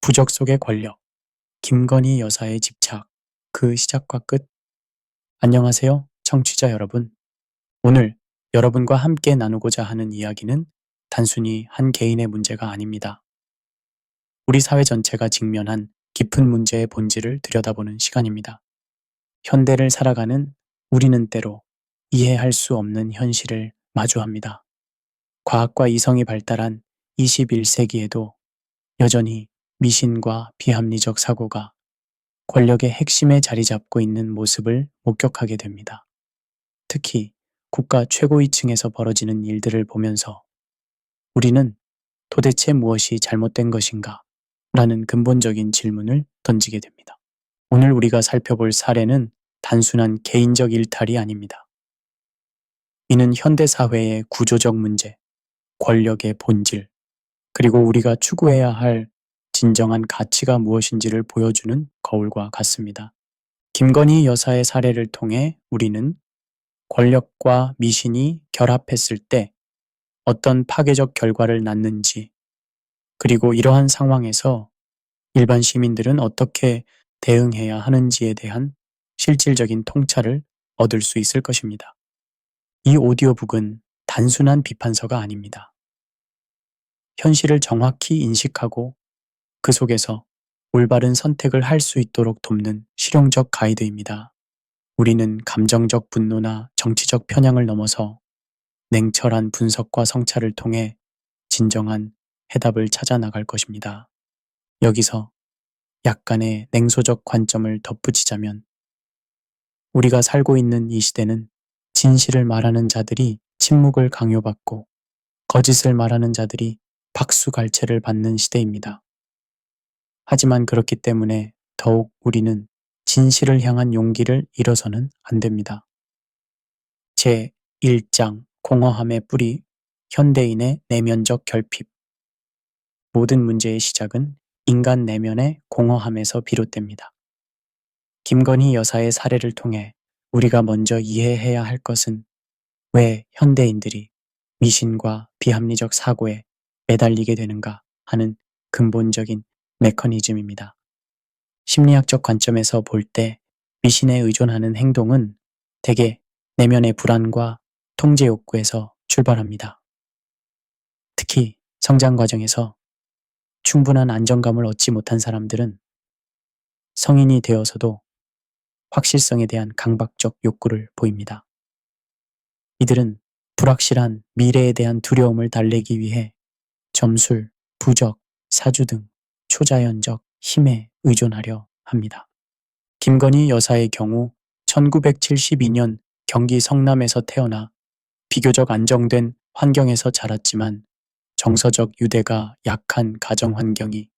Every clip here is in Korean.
부적 속의 권력, 김건희 여사의 집착, 그 시작과 끝. 안녕하세요, 청취자 여러분. 오늘 여러분과 함께 나누고자 하는 이야기는 단순히 한 개인의 문제가 아닙니다. 우리 사회 전체가 직면한 깊은 문제의 본질을 들여다보는 시간입니다. 현대를 살아가는 우리는 때로 이해할 수 없는 현실을 마주합니다. 과학과 이성이 발달한 21세기에도 여전히 미신과 비합리적 사고가 권력의 핵심에 자리 잡고 있는 모습을 목격하게 됩니다. 특히 국가 최고위층에서 벌어지는 일들을 보면서 우리는 도대체 무엇이 잘못된 것인가? 라는 근본적인 질문을 던지게 됩니다. 오늘 우리가 살펴볼 사례는 단순한 개인적 일탈이 아닙니다. 이는 현대사회의 구조적 문제, 권력의 본질, 그리고 우리가 추구해야 할 진정한 가치가 무엇인지를 보여주는 거울과 같습니다. 김건희 여사의 사례를 통해 우리는 권력과 미신이 결합했을 때 어떤 파괴적 결과를 낳는지, 그리고 이러한 상황에서 일반 시민들은 어떻게 대응해야 하는지에 대한 실질적인 통찰을 얻을 수 있을 것입니다. 이 오디오북은 단순한 비판서가 아닙니다. 현실을 정확히 인식하고 그 속에서 올바른 선택을 할 수 있도록 돕는 실용적 가이드입니다. 우리는 감정적 분노나 정치적 편향을 넘어서 냉철한 분석과 성찰을 통해 진정한 해답을 찾아 나갈 것입니다. 여기서 약간의 냉소적 관점을 덧붙이자면 우리가 살고 있는 이 시대는 진실을 말하는 자들이 침묵을 강요받고 거짓을 말하는 자들이 박수갈채를 받는 시대입니다. 하지만 그렇기 때문에 더욱 우리는 진실을 향한 용기를 잃어서는 안 됩니다. 제1장 공허함의 뿌리, 현대인의 내면적 결핍. 모든 문제의 시작은 인간 내면의 공허함에서 비롯됩니다. 김건희 여사의 사례를 통해 우리가 먼저 이해해야 할 것은 왜 현대인들이 미신과 비합리적 사고에 매달리게 되는가 하는 근본적인 메커니즘입니다. 심리학적 관점에서 볼 때 미신에 의존하는 행동은 대개 내면의 불안과 통제 욕구에서 출발합니다. 특히 성장 과정에서 충분한 안정감을 얻지 못한 사람들은 성인이 되어서도 확실성에 대한 강박적 욕구를 보입니다. 이들은 불확실한 미래에 대한 두려움을 달래기 위해 점술, 부적, 사주 등 초자연적 힘에 의존하려 합니다. 김건희 여사의 경우 1972년 경기 성남에서 태어나 비교적 안정된 환경에서 자랐지만 정서적 유대가 약한 가정 환경이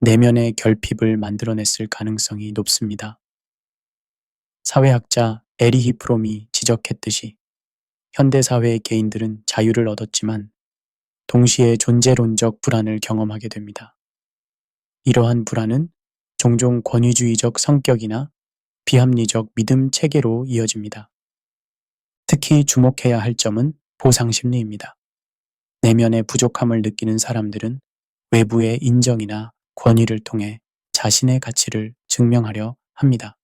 내면의 결핍을 만들어냈을 가능성이 높습니다. 사회학자 에리히 프롬이 지적했듯이 현대사회의 개인들은 자유를 얻었지만 동시에 존재론적 불안을 경험하게 됩니다. 이러한 불안은 종종 권위주의적 성격이나 비합리적 믿음 체계로 이어집니다. 특히 주목해야 할 점은 보상심리입니다. 내면의 부족함을 느끼는 사람들은 외부의 인정이나 권위를 통해 자신의 가치를 증명하려 합니다.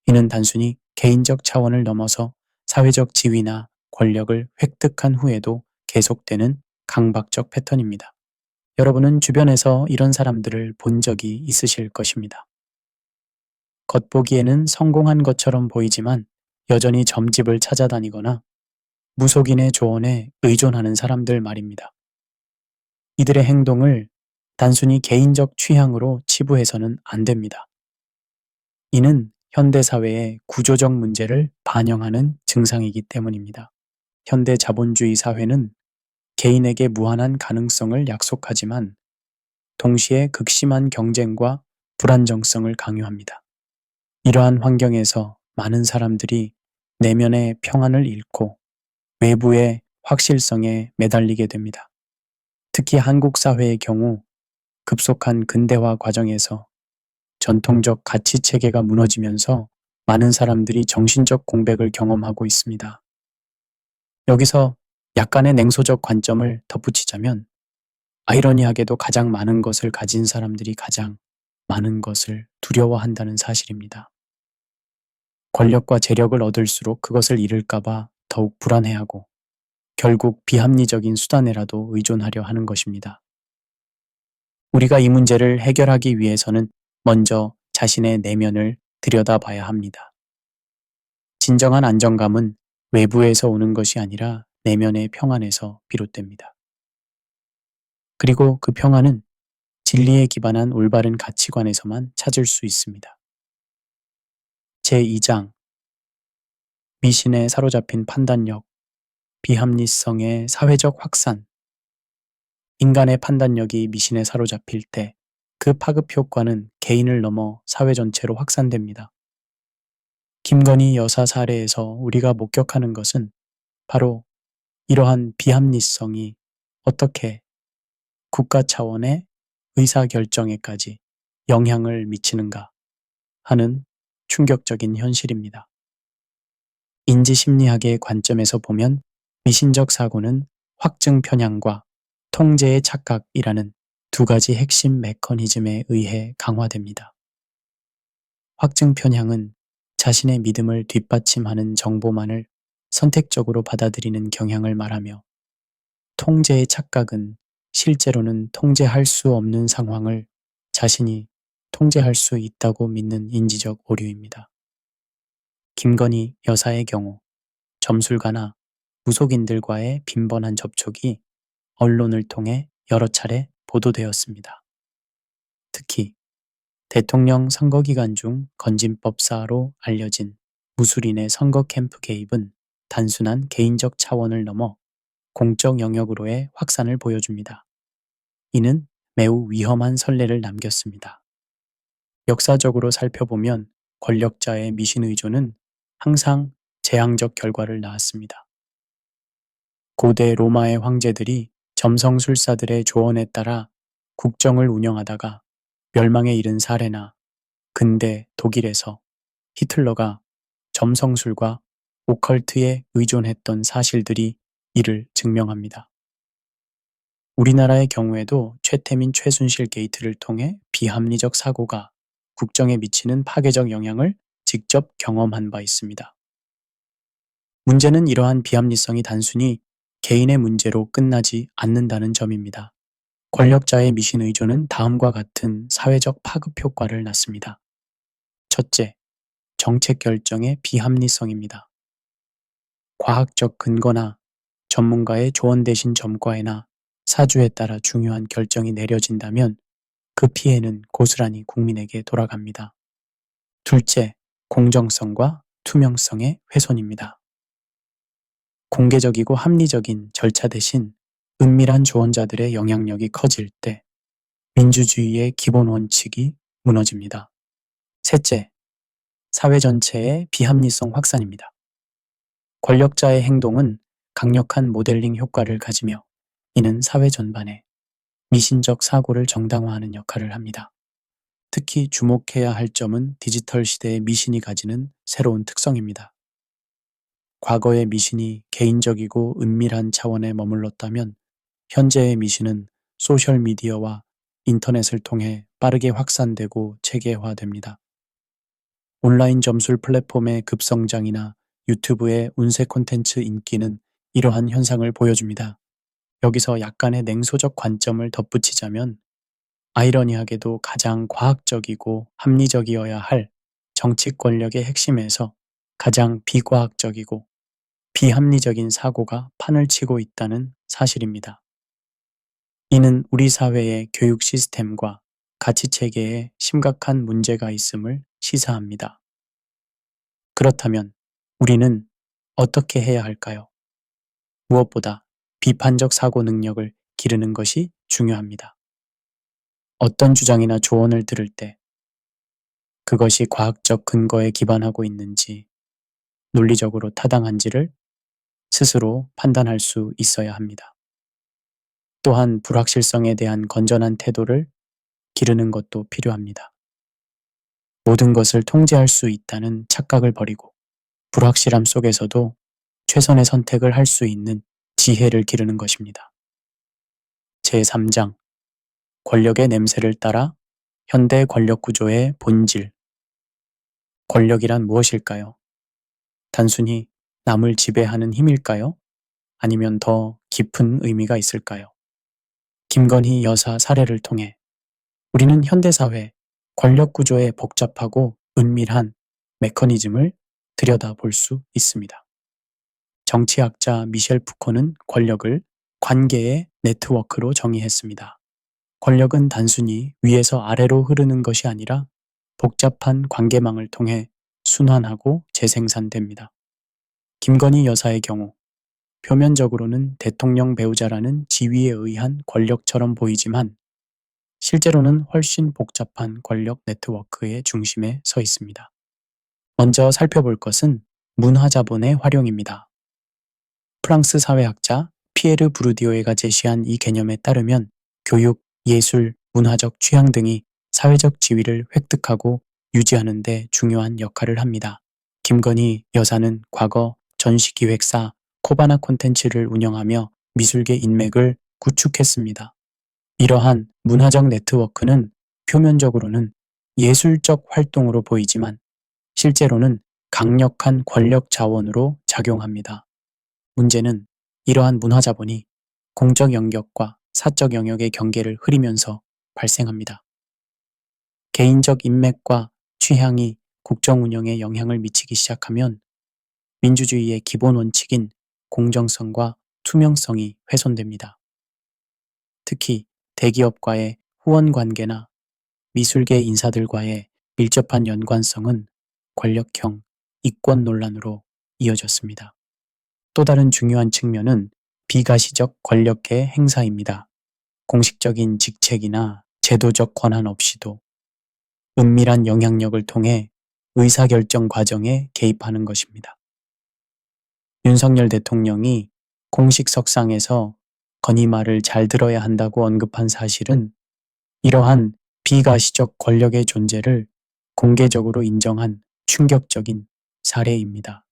이는 단순히 개인적 차원을 넘어서 사회적 지위나 권력을 획득한 후에도 계속되는 강박적 패턴입니다. 여러분은 주변에서 이런 사람들을 본 적이 있으실 것입니다. 겉보기에는 성공한 것처럼 보이지만 여전히 점집을 찾아다니거나 무속인의 조언에 의존하는 사람들 말입니다. 이들의 행동을 단순히 개인적 취향으로 치부해서는 안 됩니다. 이는 현대사회의 구조적 문제를 반영하는 증상이기 때문입니다. 현대 자본주의 사회는 개인에게 무한한 가능성을 약속하지만 동시에 극심한 경쟁과 불안정성을 강요합니다. 이러한 환경에서 많은 사람들이 내면의 평안을 잃고 외부의 확실성에 매달리게 됩니다. 특히 한국 사회의 경우 급속한 근대화 과정에서 전통적 가치 체계가 무너지면서 많은 사람들이 정신적 공백을 경험하고 있습니다. 여기서 약간의 냉소적 관점을 덧붙이자면 아이러니하게도 가장 많은 것을 가진 사람들이 가장 많은 것을 두려워한다는 사실입니다. 권력과 재력을 얻을수록 그것을 잃을까봐 더욱 불안해하고 결국 비합리적인 수단에라도 의존하려 하는 것입니다. 우리가 이 문제를 해결하기 위해서는 먼저 자신의 내면을 들여다봐야 합니다. 진정한 안정감은 외부에서 오는 것이 아니라 내면의 평안에서 비롯됩니다. 그리고 그 평안은 진리에 기반한 올바른 가치관에서만 찾을 수 있습니다. 제2장 미신에 사로잡힌 판단력, 비합리성의 사회적 확산. 인간의 판단력이 미신에 사로잡힐 때 그 파급 효과는 개인을 넘어 사회 전체로 확산됩니다. 김건희 여사 사례에서 우리가 목격하는 것은 바로 이러한 비합리성이 어떻게 국가 차원의 의사결정에까지 영향을 미치는가 하는 충격적인 현실입니다. 인지심리학의 관점에서 보면 미신적 사고는 확증 편향과 통제의 착각이라는 두 가지 핵심 메커니즘에 의해 강화됩니다. 확증 편향은 자신의 믿음을 뒷받침하는 정보만을 선택적으로 받아들이는 경향을 말하며, 통제의 착각은 실제로는 통제할 수 없는 상황을 자신이 통제할 수 있다고 믿는 인지적 오류입니다. 김건희 여사의 경우 점술가나 무속인들과의 빈번한 접촉이 언론을 통해 여러 차례 보도되었습니다. 특히 대통령 선거 기간 중 건진법사로 알려진 무술인의 선거 캠프 개입은 단순한 개인적 차원을 넘어 공적 영역으로의 확산을 보여줍니다. 이는 매우 위험한 선례를 남겼습니다. 역사적으로 살펴보면 권력자의 미신 의존은 항상 재앙적 결과를 낳았습니다. 고대 로마의 황제들이 점성술사들의 조언에 따라 국정을 운영하다가 멸망에 이른 사례나 근대 독일에서 히틀러가 점성술과 오컬트에 의존했던 사실들이 이를 증명합니다. 우리나라의 경우에도 최태민 최순실 게이트를 통해 비합리적 사고가 국정에 미치는 파괴적 영향을 직접 경험한 바 있습니다. 문제는 이러한 비합리성이 단순히 개인의 문제로 끝나지 않는다는 점입니다. 권력자의 미신 의존은 다음과 같은 사회적 파급 효과를 낳습니다. 첫째, 정책 결정의 비합리성입니다. 과학적 근거나 전문가의 조언 대신 점과에나 사주에 따라 중요한 결정이 내려진다면 그 피해는 고스란히 국민에게 돌아갑니다. 둘째, 공정성과 투명성의 훼손입니다. 공개적이고 합리적인 절차 대신 은밀한 조언자들의 영향력이 커질 때 민주주의의 기본 원칙이 무너집니다. 셋째, 사회 전체의 비합리성 확산입니다. 권력자의 행동은 강력한 모델링 효과를 가지며 이는 사회 전반에 미신적 사고를 정당화하는 역할을 합니다. 특히 주목해야 할 점은 디지털 시대의 미신이 가지는 새로운 특성입니다. 과거의 미신이 개인적이고 은밀한 차원에 머물렀다면 현재의 미신은 소셜미디어와 인터넷을 통해 빠르게 확산되고 체계화됩니다. 온라인 점술 플랫폼의 급성장이나 유튜브의 운세 콘텐츠 인기는 이러한 현상을 보여줍니다. 여기서 약간의 냉소적 관점을 덧붙이자면 아이러니하게도 가장 과학적이고 합리적이어야 할 정치 권력의 핵심에서 가장 비과학적이고 비합리적인 사고가 판을 치고 있다는 사실입니다. 이는 우리 사회의 교육 시스템과 가치 체계에 심각한 문제가 있음을 시사합니다. 그렇다면 우리는 어떻게 해야 할까요? 무엇보다 비판적 사고 능력을 기르는 것이 중요합니다. 어떤 주장이나 조언을 들을 때 그것이 과학적 근거에 기반하고 있는지, 논리적으로 타당한지를 스스로 판단할 수 있어야 합니다. 또한 불확실성에 대한 건전한 태도를 기르는 것도 필요합니다. 모든 것을 통제할 수 있다는 착각을 버리고 불확실함 속에서도 최선의 선택을 할 수 있는 지혜를 기르는 것입니다. 제3장 권력의 냄새를 따라 현대 권력 구조의 본질, 권력이란 무엇일까요? 단순히 남을 지배하는 힘일까요? 아니면 더 깊은 의미가 있을까요? 김건희 여사 사례를 통해 우리는 현대사회 권력 구조의 복잡하고 은밀한 메커니즘을 들여다볼 수 있습니다. 정치학자 미셸 푸코는 권력을 관계의 네트워크로 정의했습니다. 권력은 단순히 위에서 아래로 흐르는 것이 아니라 복잡한 관계망을 통해 순환하고 재생산됩니다. 김건희 여사의 경우 표면적으로는 대통령 배우자라는 지위에 의한 권력처럼 보이지만 실제로는 훨씬 복잡한 권력 네트워크의 중심에 서 있습니다. 먼저 살펴볼 것은 문화자본의 활용입니다. 프랑스 사회학자 피에르 부르디오에가 제시한 이 개념에 따르면 교육, 예술, 문화적 취향 등이 사회적 지위를 획득하고 유지하는 데 중요한 역할을 합니다. 김건희 여사는 과거 전시기획사 코바나 콘텐츠를 운영하며 미술계 인맥을 구축했습니다. 이러한 문화적 네트워크는 표면적으로는 예술적 활동으로 보이지만 실제로는 강력한 권력 자원으로 작용합니다. 문제는 이러한 문화자본이 공적 영역과 사적 영역의 경계를 흐리면서 발생합니다. 개인적 인맥과 취향이 국정 운영에 영향을 미치기 시작하면 민주주의의 기본 원칙인 공정성과 투명성이 훼손됩니다. 특히 대기업과의 후원 관계나 미술계 인사들과의 밀접한 연관성은 권력형 이권 논란으로 이어졌습니다. 또 다른 중요한 측면은 비가시적 권력의 행사입니다. 공식적인 직책이나 제도적 권한 없이도 은밀한 영향력을 통해 의사결정 과정에 개입하는 것입니다. 윤석열 대통령이 공식 석상에서 건희 말을 잘 들어야 한다고 언급한 사실은 이러한 비가시적 권력의 존재를 공개적으로 인정한 충격적인 사례입니다.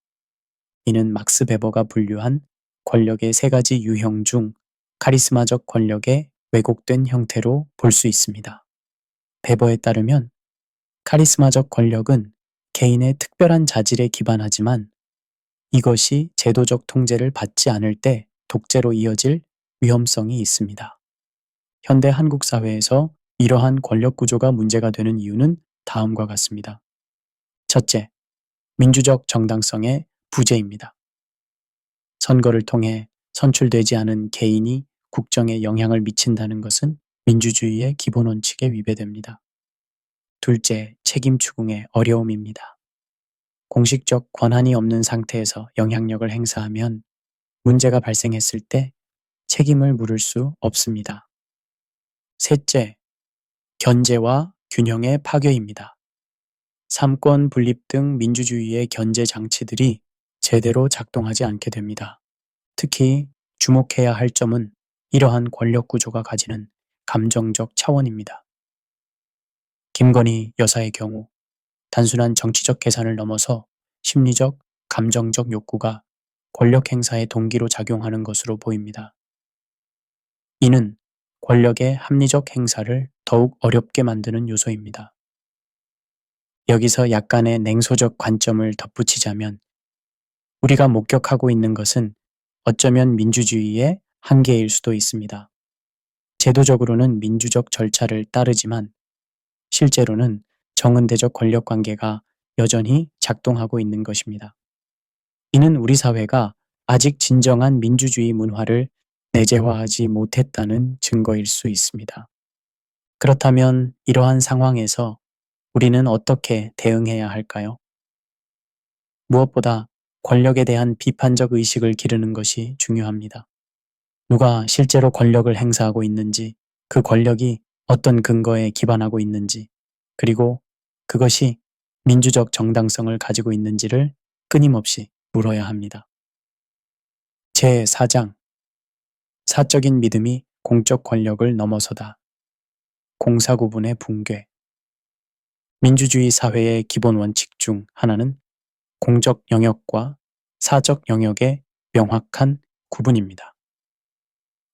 이는 막스 베버가 분류한 권력의 세 가지 유형 중 카리스마적 권력의 왜곡된 형태로 볼 수 있습니다. 베버에 따르면 카리스마적 권력은 개인의 특별한 자질에 기반하지만 이것이 제도적 통제를 받지 않을 때 독재로 이어질 위험성이 있습니다. 현대 한국 사회에서 이러한 권력 구조가 문제가 되는 이유는 다음과 같습니다. 첫째, 민주적 정당성의 부재입니다. 선거를 통해 선출되지 않은 개인이 국정에 영향을 미친다는 것은 민주주의의 기본 원칙에 위배됩니다. 둘째, 책임 추궁의 어려움입니다. 공식적 권한이 없는 상태에서 영향력을 행사하면 문제가 발생했을 때 책임을 물을 수 없습니다. 셋째, 견제와 균형의 파괴입니다. 삼권 분립 등 민주주의의 견제 장치들이 제대로 작동하지 않게 됩니다. 특히 주목해야 할 점은 이러한 권력 구조가 가지는 감정적 차원입니다. 김건희 여사의 경우 단순한 정치적 계산을 넘어서 심리적, 감정적 욕구가 권력 행사의 동기로 작용하는 것으로 보입니다. 이는 권력의 합리적 행사를 더욱 어렵게 만드는 요소입니다. 여기서 약간의 냉소적 관점을 덧붙이자면 우리가 목격하고 있는 것은 어쩌면 민주주의의 한계일 수도 있습니다. 제도적으로는 민주적 절차를 따르지만 실제로는 정은대적 권력 관계가 여전히 작동하고 있는 것입니다. 이는 우리 사회가 아직 진정한 민주주의 문화를 내재화하지 못했다는 증거일 수 있습니다. 그렇다면 이러한 상황에서 우리는 어떻게 대응해야 할까요? 무엇보다 권력에 대한 비판적 의식을 기르는 것이 중요합니다. 누가 실제로 권력을 행사하고 있는지, 그 권력이 어떤 근거에 기반하고 있는지, 그리고 그것이 민주적 정당성을 가지고 있는지를 끊임없이 물어야 합니다. 제4장 사적인 믿음이 공적 권력을 넘어서다. 공사구분의 붕괴. 민주주의 사회의 기본 원칙 중 하나는 공적 영역과 사적 영역의 명확한 구분입니다.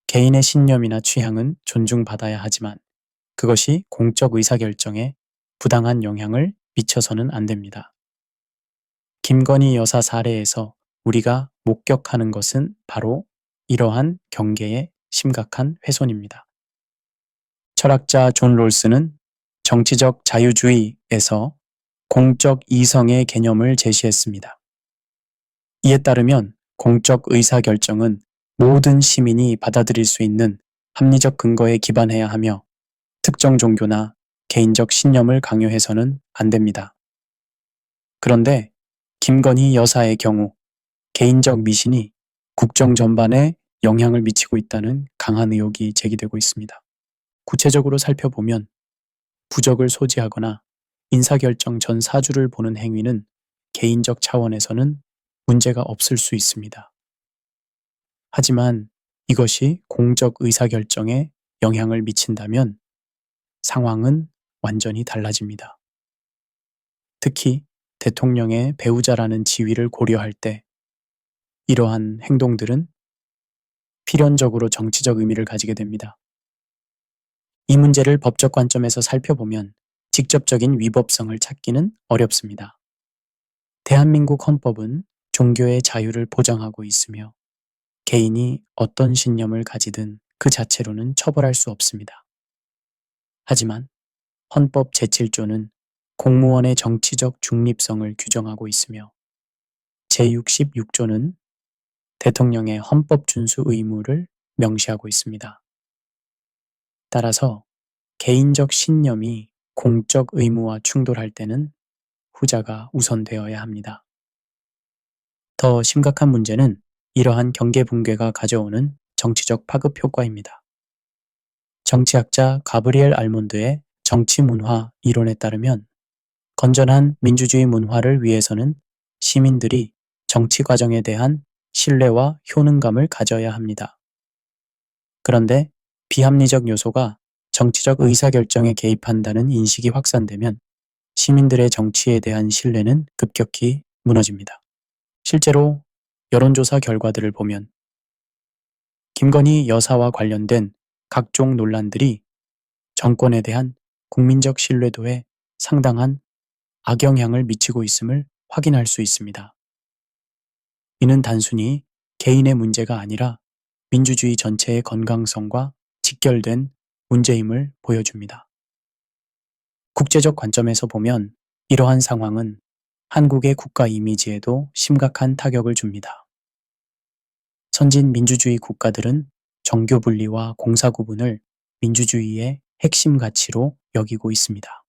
개인의 신념이나 취향은 존중받아야 하지만 그것이 공적 의사결정에 부당한 영향을 미쳐서는 안 됩니다. 김건희 여사 사례에서 우리가 목격하는 것은 바로 이러한 경계의 심각한 훼손입니다. 철학자 존 롤스는 정치적 자유주의에서 공적 이성의 개념을 제시했습니다. 이에 따르면 공적 의사결정은 모든 시민이 받아들일 수 있는 합리적 근거에 기반해야 하며 특정 종교나 개인적 신념을 강요해서는 안 됩니다. 그런데 김건희 여사의 경우 개인적 미신이 국정 전반에 영향을 미치고 있다는 강한 의혹이 제기되고 있습니다. 구체적으로 살펴보면 부적을 소지하거나 인사결정 전 사주를 보는 행위는 개인적 차원에서는 문제가 없을 수 있습니다. 하지만 이것이 공적 의사결정에 영향을 미친다면 상황은 완전히 달라집니다. 특히 대통령의 배우자라는 지위를 고려할 때 이러한 행동들은 필연적으로 정치적 의미를 가지게 됩니다. 이 문제를 법적 관점에서 살펴보면 직접적인 위법성을 찾기는 어렵습니다. 대한민국 헌법은 종교의 자유를 보장하고 있으며 개인이 어떤 신념을 가지든 그 자체로는 처벌할 수 없습니다. 하지만 헌법 제7조는 공무원의 정치적 중립성을 규정하고 있으며 제66조는 대통령의 헌법 준수 의무를 명시하고 있습니다. 따라서 개인적 신념이 공적 의무와 충돌할 때는 후자가 우선되어야 합니다. 더 심각한 문제는 이러한 경계 붕괴가 가져오는 정치적 파급 효과입니다. 정치학자 가브리엘 알몬드의 정치문화 이론에 따르면 건전한 민주주의 문화를 위해서는 시민들이 정치 과정에 대한 신뢰와 효능감을 가져야 합니다. 그런데 비합리적 요소가 정치적 의사결정에 개입한다는 인식이 확산되면 시민들의 정치에 대한 신뢰는 급격히 무너집니다. 실제로 여론조사 결과들을 보면 김건희 여사와 관련된 각종 논란들이 정권에 대한 국민적 신뢰도에 상당한 악영향을 미치고 있음을 확인할 수 있습니다. 이는 단순히 개인의 문제가 아니라 민주주의 전체의 건강성과 직결된 문제임을 보여줍니다. 국제적 관점에서 보면 이러한 상황은 한국의 국가 이미지에도 심각한 타격을 줍니다. 선진 민주주의 국가들은 정교 분리와 공사 구분을 민주주의의 핵심 가치로 여기고 있습니다.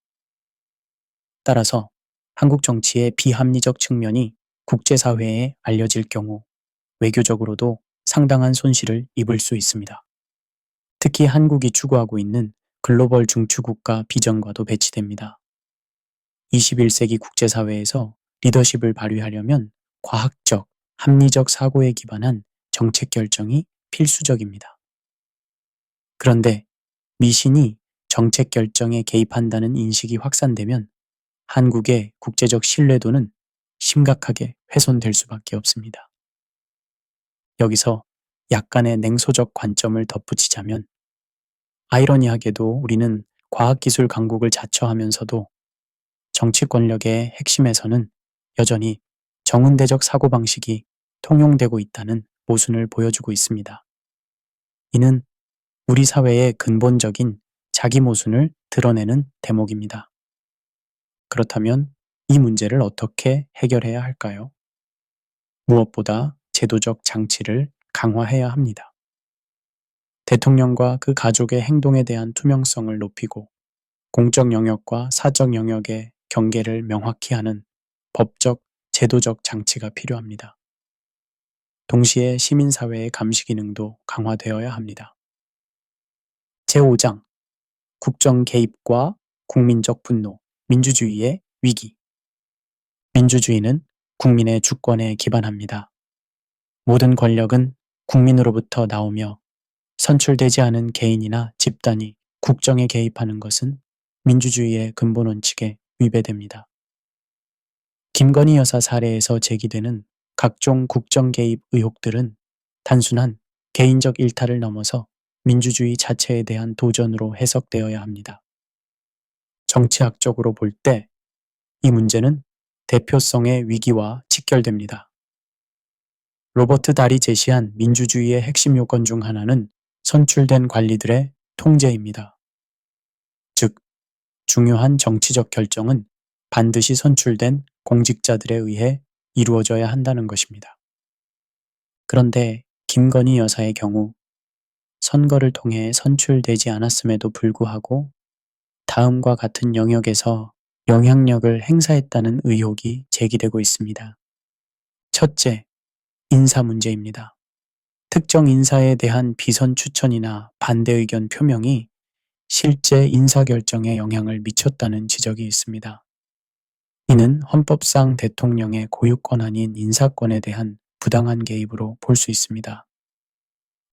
따라서 한국 정치의 비합리적 측면이 국제사회에 알려질 경우 외교적으로도 상당한 손실을 입을 수 있습니다. 특히 한국이 추구하고 있는 글로벌 중추국가 비전과도 배치됩니다. 21세기 국제사회에서 리더십을 발휘하려면 과학적, 합리적 사고에 기반한 정책 결정이 필수적입니다. 그런데 미신이 정책 결정에 개입한다는 인식이 확산되면 한국의 국제적 신뢰도는 심각하게 훼손될 수밖에 없습니다. 여기서 약간의 냉소적 관점을 덧붙이자면 아이러니하게도 우리는 과학기술 강국을 자처하면서도 정치 권력의 핵심에서는 여전히 정운대적 사고방식이 통용되고 있다는 모순을 보여주고 있습니다. 이는 우리 사회의 근본적인 자기 모순을 드러내는 대목입니다. 그렇다면 이 문제를 어떻게 해결해야 할까요? 무엇보다 제도적 장치를 강화해야 합니다. 대통령과 그 가족의 행동에 대한 투명성을 높이고 공적 영역과 사적 영역의 경계를 명확히 하는 법적, 제도적 장치가 필요합니다. 동시에 시민사회의 감시 기능도 강화되어야 합니다. 제5장 국정 개입과 국민적 분노, 민주주의의 위기. 민주주의는 국민의 주권에 기반합니다. 모든 권력은 국민으로부터 나오며 선출되지 않은 개인이나 집단이 국정에 개입하는 것은 민주주의의 근본 원칙에 위배됩니다. 김건희 여사 사례에서 제기되는 각종 국정 개입 의혹들은 단순한 개인적 일탈을 넘어서 민주주의 자체에 대한 도전으로 해석되어야 합니다. 정치학적으로 볼 때 이 문제는 대표성의 위기와 직결됩니다. 로버트 달이 제시한 민주주의의 핵심 요건 중 하나는 선출된 관리들의 통제입니다. 즉, 중요한 정치적 결정은 반드시 선출된 공직자들에 의해 이루어져야 한다는 것입니다. 그런데 김건희 여사의 경우 선거를 통해 선출되지 않았음에도 불구하고 다음과 같은 영역에서 영향력을 행사했다는 의혹이 제기되고 있습니다. 첫째, 인사 문제입니다. 특정 인사에 대한 비선 추천이나 반대 의견 표명이 실제 인사 결정에 영향을 미쳤다는 지적이 있습니다. 이는 헌법상 대통령의 고유 권한인 인사권에 대한 부당한 개입으로 볼 수 있습니다.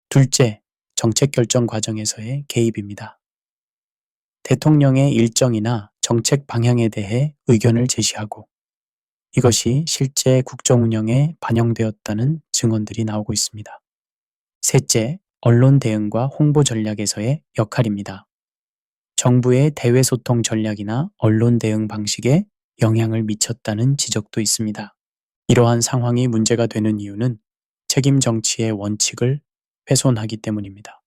둘째, 정책 결정 과정에서의 개입입니다. 대통령의 일정이나 정책 방향에 대해 의견을 제시하고 이것이 실제 국정 운영에 반영되었다는 증언들이 나오고 있습니다. 셋째, 언론 대응과 홍보 전략에서의 역할입니다. 정부의 대외 소통 전략이나 언론 대응 방식에 영향을 미쳤다는 지적도 있습니다. 이러한 상황이 문제가 되는 이유는 책임 정치의 원칙을 훼손하기 때문입니다.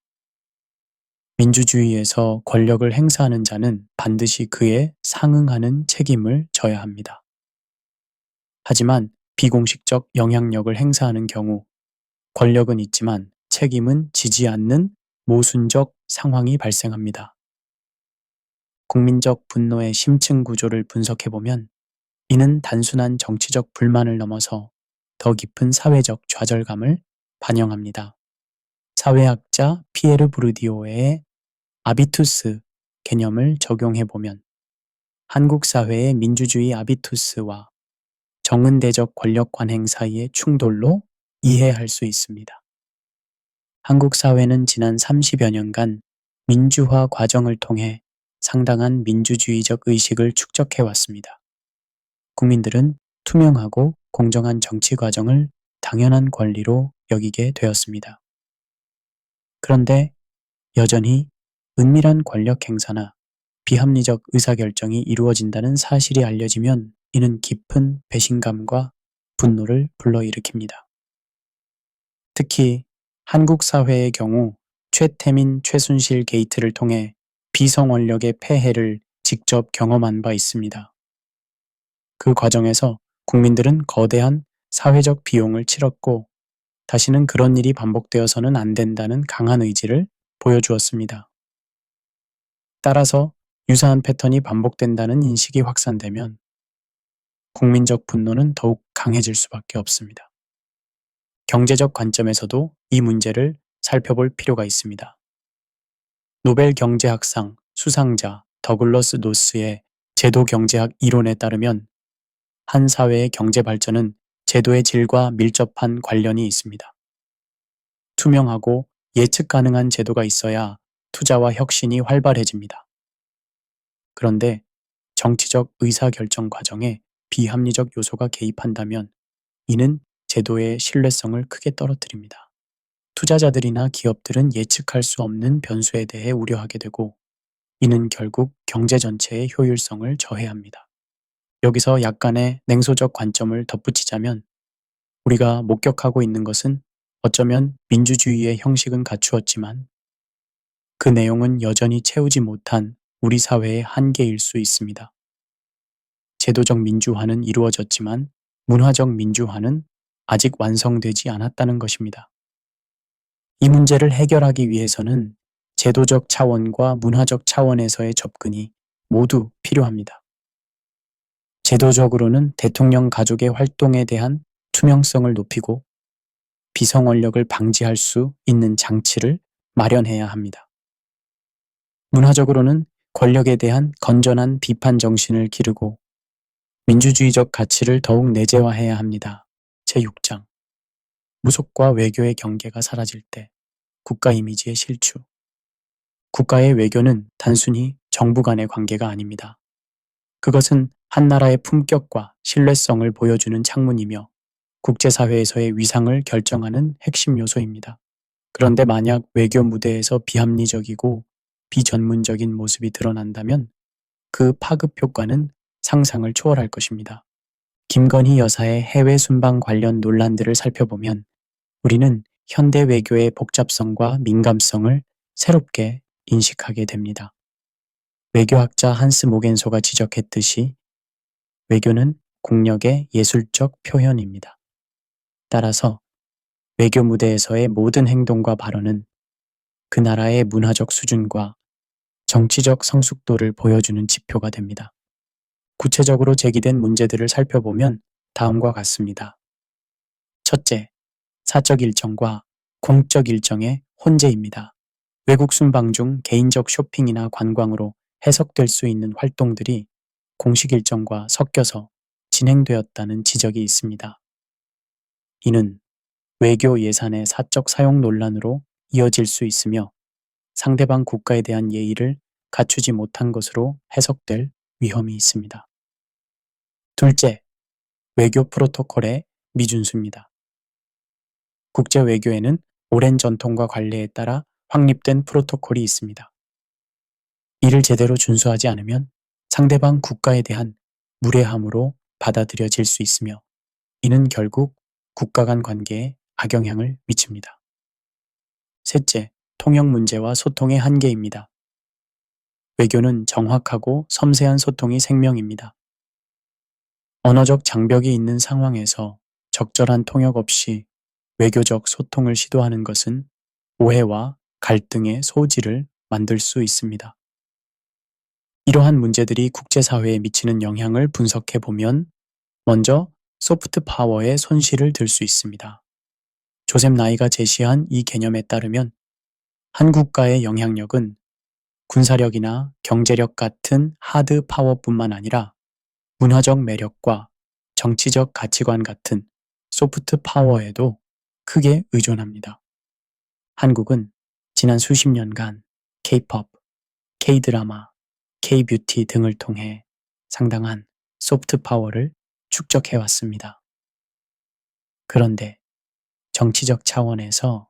민주주의에서 권력을 행사하는 자는 반드시 그에 상응하는 책임을 져야 합니다. 하지만 비공식적 영향력을 행사하는 경우 권력은 있지만 책임은 지지 않는 모순적 상황이 발생합니다. 국민적 분노의 심층 구조를 분석해보면 이는 단순한 정치적 불만을 넘어서 더 깊은 사회적 좌절감을 반영합니다. 사회학자 피에르 부르디오의 아비투스 개념을 적용해보면 한국 사회의 민주주의 아비투스와 정은대적 권력 관행 사이의 충돌로 이해할 수 있습니다. 한국 사회는 지난 30여 년간 민주화 과정을 통해 상당한 민주주의적 의식을 축적해왔습니다. 국민들은 투명하고 공정한 정치 과정을 당연한 권리로 여기게 되었습니다. 그런데 여전히 은밀한 권력 행사나 비합리적 의사결정이 이루어진다는 사실이 알려지면 이는 깊은 배신감과 분노를 불러일으킵니다. 특히 한국 사회의 경우 최태민, 최순실 게이트를 통해 비성원력의 폐해를 직접 경험한 바 있습니다. 그 과정에서 국민들은 거대한 사회적 비용을 치렀고 다시는 그런 일이 반복되어서는 안 된다는 강한 의지를 보여주었습니다. 따라서 유사한 패턴이 반복된다는 인식이 확산되면 국민적 분노는 더욱 강해질 수밖에 없습니다. 경제적 관점에서도 이 문제를 살펴볼 필요가 있습니다. 노벨 경제학상 수상자 더글러스 노스의 제도 경제학 이론에 따르면 한 사회의 경제 발전은 제도의 질과 밀접한 관련이 있습니다. 투명하고 예측 가능한 제도가 있어야 투자와 혁신이 활발해집니다. 그런데 정치적 의사결정 과정에 비합리적 요소가 개입한다면 이는 제도의 신뢰성을 크게 떨어뜨립니다. 투자자들이나 기업들은 예측할 수 없는 변수에 대해 우려하게 되고 이는 결국 경제 전체의 효율성을 저해합니다. 여기서 약간의 냉소적 관점을 덧붙이자면 우리가 목격하고 있는 것은 어쩌면 민주주의의 형식은 갖추었지만 그 내용은 여전히 채우지 못한 우리 사회의 한계일 수 있습니다. 제도적 민주화는 이루어졌지만 문화적 민주화는 아직 완성되지 않았다는 것입니다. 이 문제를 해결하기 위해서는 제도적 차원과 문화적 차원에서의 접근이 모두 필요합니다. 제도적으로는 대통령 가족의 활동에 대한 투명성을 높이고 비성원력을 방지할 수 있는 장치를 마련해야 합니다. 문화적으로는 권력에 대한 건전한 비판 정신을 기르고 민주주의적 가치를 더욱 내재화해야 합니다. 제6장 무속과 외교의 경계가 사라질 때 국가 이미지의 실추. 국가의 외교는 단순히 정부 간의 관계가 아닙니다. 그것은 한 나라의 품격과 신뢰성을 보여주는 창문이며 국제사회에서의 위상을 결정하는 핵심 요소입니다. 그런데 만약 외교 무대에서 비합리적이고 비전문적인 모습이 드러난다면 그 파급 효과는 상상을 초월할 것입니다. 김건희 여사의 해외 순방 관련 논란들을 살펴보면 우리는 현대 외교의 복잡성과 민감성을 새롭게 인식하게 됩니다. 외교학자 한스 모겐소가 지적했듯이 외교는 국력의 예술적 표현입니다. 따라서 외교 무대에서의 모든 행동과 발언은 그 나라의 문화적 수준과 정치적 성숙도를 보여주는 지표가 됩니다. 구체적으로 제기된 문제들을 살펴보면 다음과 같습니다. 첫째, 사적 일정과 공적 일정의 혼재입니다. 외국 순방 중 개인적 쇼핑이나 관광으로 해석될 수 있는 활동들이 공식 일정과 섞여서 진행되었다는 지적이 있습니다. 이는 외교 예산의 사적 사용 논란으로 이어질 수 있으며 상대방 국가에 대한 예의를 갖추지 못한 것으로 해석될 위험이 있습니다. 둘째, 외교 프로토콜의 미준수입니다. 국제 외교에는 오랜 전통과 관례에 따라 확립된 프로토콜이 있습니다. 이를 제대로 준수하지 않으면 상대방 국가에 대한 무례함으로 받아들여질 수 있으며 이는 결국 국가 간 관계에 악영향을 미칩니다. 셋째, 통역 문제와 소통의 한계입니다. 외교는 정확하고 섬세한 소통이 생명입니다. 언어적 장벽이 있는 상황에서 적절한 통역 없이 외교적 소통을 시도하는 것은 오해와 갈등의 소지를 만들 수 있습니다. 이러한 문제들이 국제사회에 미치는 영향을 분석해 보면 먼저 소프트 파워의 손실을 들 수 있습니다. 조셉 나이가 제시한 이 개념에 따르면 한 국가의 영향력은 군사력이나 경제력 같은 하드 파워뿐만 아니라 문화적 매력과 정치적 가치관 같은 소프트 파워에도 크게 의존합니다. 한국은 지난 수십 년간 K-POP, K-드라마, K-뷰티 등을 통해 상당한 소프트 파워를 축적해왔습니다. 그런데 정치적 차원에서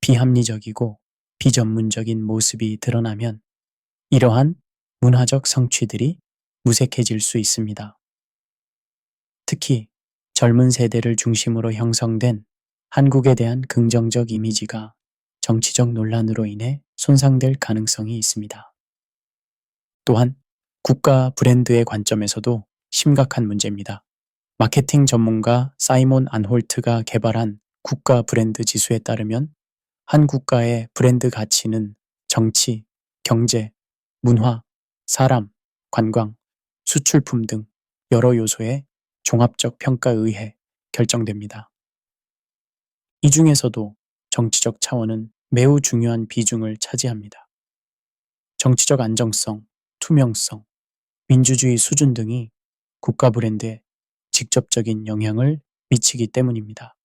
비합리적이고 비전문적인 모습이 드러나면 이러한 문화적 성취들이 무색해질 수 있습니다. 특히 젊은 세대를 중심으로 형성된 한국에 대한 긍정적 이미지가 정치적 논란으로 인해 손상될 가능성이 있습니다. 또한 국가 브랜드의 관점에서도 심각한 문제입니다. 마케팅 전문가 사이몬 안홀트가 개발한 국가 브랜드 지수에 따르면 한 국가의 브랜드 가치는 정치, 경제, 문화, 사람, 관광, 수출품 등 여러 요소의 종합적 평가에 의해 결정됩니다. 이 중에서도 정치적 차원은 매우 중요한 비중을 차지합니다. 정치적 안정성, 투명성, 민주주의 수준 등이 국가 브랜드에 직접적인 영향을 미치기 때문입니다.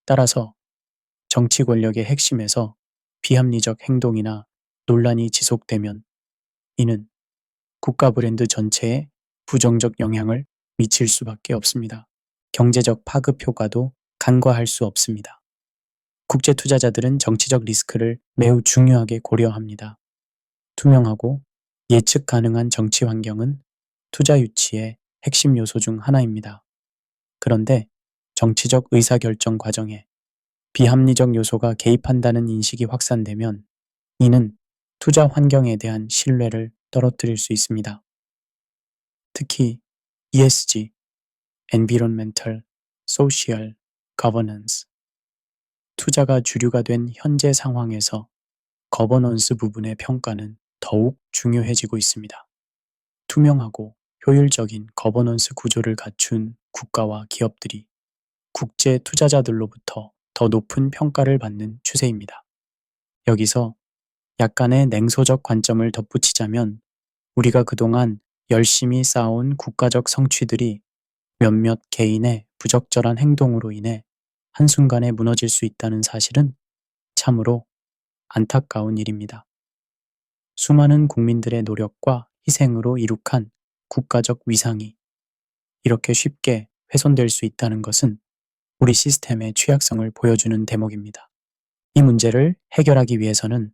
따라서 정치 권력의 핵심에서 비합리적 행동이나 논란이 지속되면 이는 국가 브랜드 전체에 부정적 영향을 미칠 수밖에 없습니다. 경제적 파급 효과도 간과할 수 없습니다. 국제 투자자들은 정치적 리스크를 매우 중요하게 고려합니다. 투명하고 예측 가능한 정치 환경은 투자 유치의 핵심 요소 중 하나입니다. 그런데 정치적 의사결정 과정에 비합리적 요소가 개입한다는 인식이 확산되면 이는 투자 환경에 대한 신뢰를 떨어뜨릴 수 있습니다. 특히 ESG, Environmental, Social, Governance, 투자가 주류가 된 현재 상황에서 거버넌스 부분의 평가는 더욱 중요해지고 있습니다. 투명하고 효율적인 거버넌스 구조를 갖춘 국가와 기업들이 국제 투자자들로부터 더 높은 평가를 받는 추세입니다. 여기서 약간의 냉소적 관점을 덧붙이자면 우리가 그동안 열심히 쌓아온 국가적 성취들이 몇몇 개인의 부적절한 행동으로 인해 한순간에 무너질 수 있다는 사실은 참으로 안타까운 일입니다. 수많은 국민들의 노력과 희생으로 이룩한 국가적 위상이 이렇게 쉽게 훼손될 수 있다는 것은 우리 시스템의 취약성을 보여주는 대목입니다. 이 문제를 해결하기 위해서는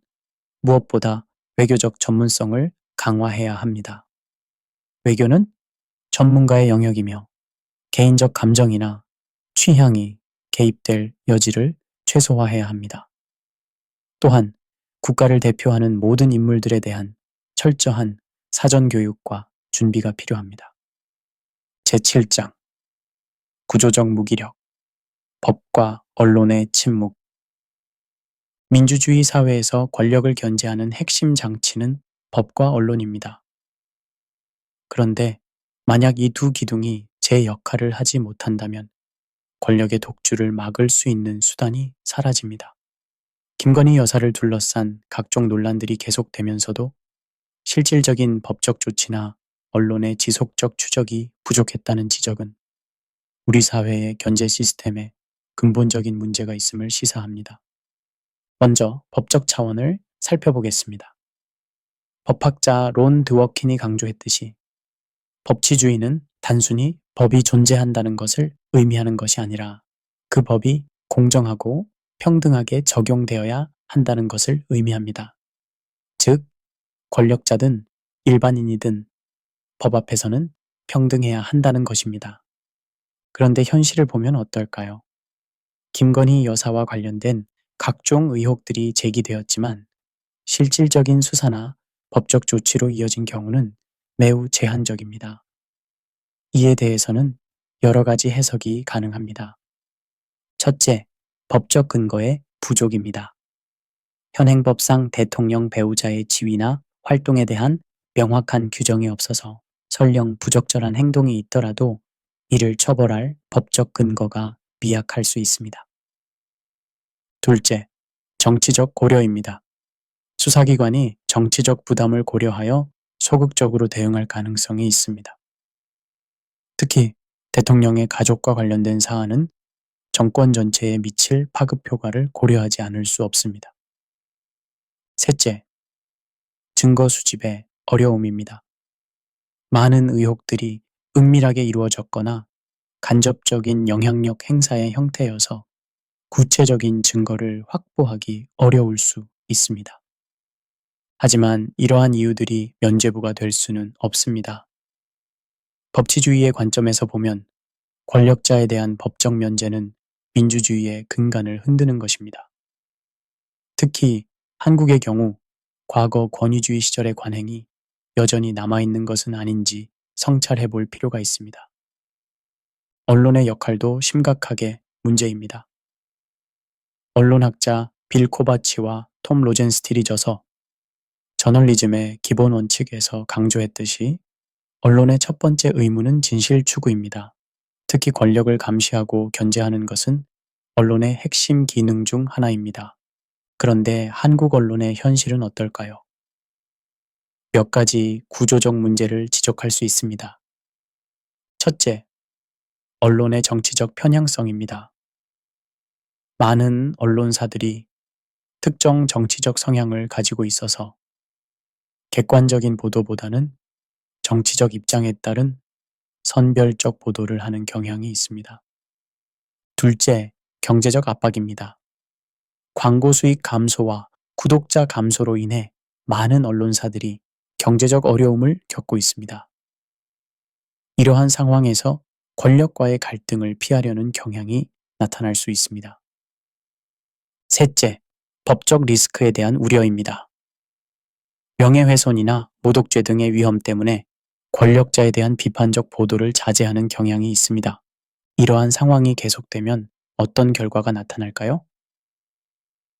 무엇보다 외교적 전문성을 강화해야 합니다. 외교는 전문가의 영역이며 개인적 감정이나 취향이 개입될 여지를 최소화해야 합니다. 또한 국가를 대표하는 모든 인물들에 대한 철저한 사전 교육과 준비가 필요합니다. 제7장 구조적 무기력, 법과 언론의 침묵. 민주주의 사회에서 권력을 견제하는 핵심 장치는 법과 언론입니다. 그런데 만약 이 두 기둥이 제 역할을 하지 못한다면 권력의 독주를 막을 수 있는 수단이 사라집니다. 김건희 여사를 둘러싼 각종 논란들이 계속되면서도 실질적인 법적 조치나 언론의 지속적 추적이 부족했다는 지적은 우리 사회의 견제 시스템에 근본적인 문제가 있음을 시사합니다. 먼저 법적 차원을 살펴보겠습니다. 법학자 론 드워킨이 강조했듯이 법치주의는 단순히 법이 존재한다는 것을 의미하는 것이 아니라 그 법이 공정하고 평등하게 적용되어야 한다는 것을 의미합니다. 즉, 권력자든 일반인이든 법 앞에서는 평등해야 한다는 것입니다. 그런데 현실을 보면 어떨까요? 김건희 여사와 관련된 각종 의혹들이 제기되었지만 실질적인 수사나 법적 조치로 이어진 경우는 매우 제한적입니다. 이에 대해서는 여러 가지 해석이 가능합니다. 첫째, 법적 근거의 부족입니다. 현행법상 대통령 배우자의 지위나 활동에 대한 명확한 규정이 없어서 설령 부적절한 행동이 있더라도 이를 처벌할 법적 근거가 미약할 수 있습니다. 둘째, 정치적 고려입니다. 수사기관이 정치적 부담을 고려하여 소극적으로 대응할 가능성이 있습니다. 특히 대통령의 가족과 관련된 사안은 정권 전체에 미칠 파급 효과를 고려하지 않을 수 없습니다. 셋째, 증거 수집의 어려움입니다. 많은 의혹들이 은밀하게 이루어졌거나 간접적인 영향력 행사의 형태여서 구체적인 증거를 확보하기 어려울 수 있습니다. 하지만 이러한 이유들이 면죄부가 될 수는 없습니다. 법치주의의 관점에서 보면 권력자에 대한 법적 면제는 민주주의의 근간을 흔드는 것입니다. 특히 한국의 경우 과거 권위주의 시절의 관행이 여전히 남아있는 것은 아닌지 성찰해 볼 필요가 있습니다. 언론의 역할도 심각하게 문제입니다. 언론학자 빌 코바치와 톰 로젠스틸이 져서 저널리즘의 기본 원칙에서 강조했듯이 언론의 첫 번째 의무는 진실 추구입니다. 특히 권력을 감시하고 견제하는 것은 언론의 핵심 기능 중 하나입니다. 그런데 한국 언론의 현실은 어떨까요? 몇 가지 구조적 문제를 지적할 수 있습니다. 첫째, 언론의 정치적 편향성입니다. 많은 언론사들이 특정 정치적 성향을 가지고 있어서 객관적인 보도보다는 정치적 입장에 따른 선별적 보도를 하는 경향이 있습니다. 둘째, 경제적 압박입니다. 광고 수익 감소와 구독자 감소로 인해 많은 언론사들이 경제적 어려움을 겪고 있습니다. 이러한 상황에서 권력과의 갈등을 피하려는 경향이 나타날 수 있습니다. 셋째, 법적 리스크에 대한 우려입니다. 명예훼손이나 모독죄 등의 위험 때문에 권력자에 대한 비판적 보도를 자제하는 경향이 있습니다. 이러한 상황이 계속되면 어떤 결과가 나타날까요?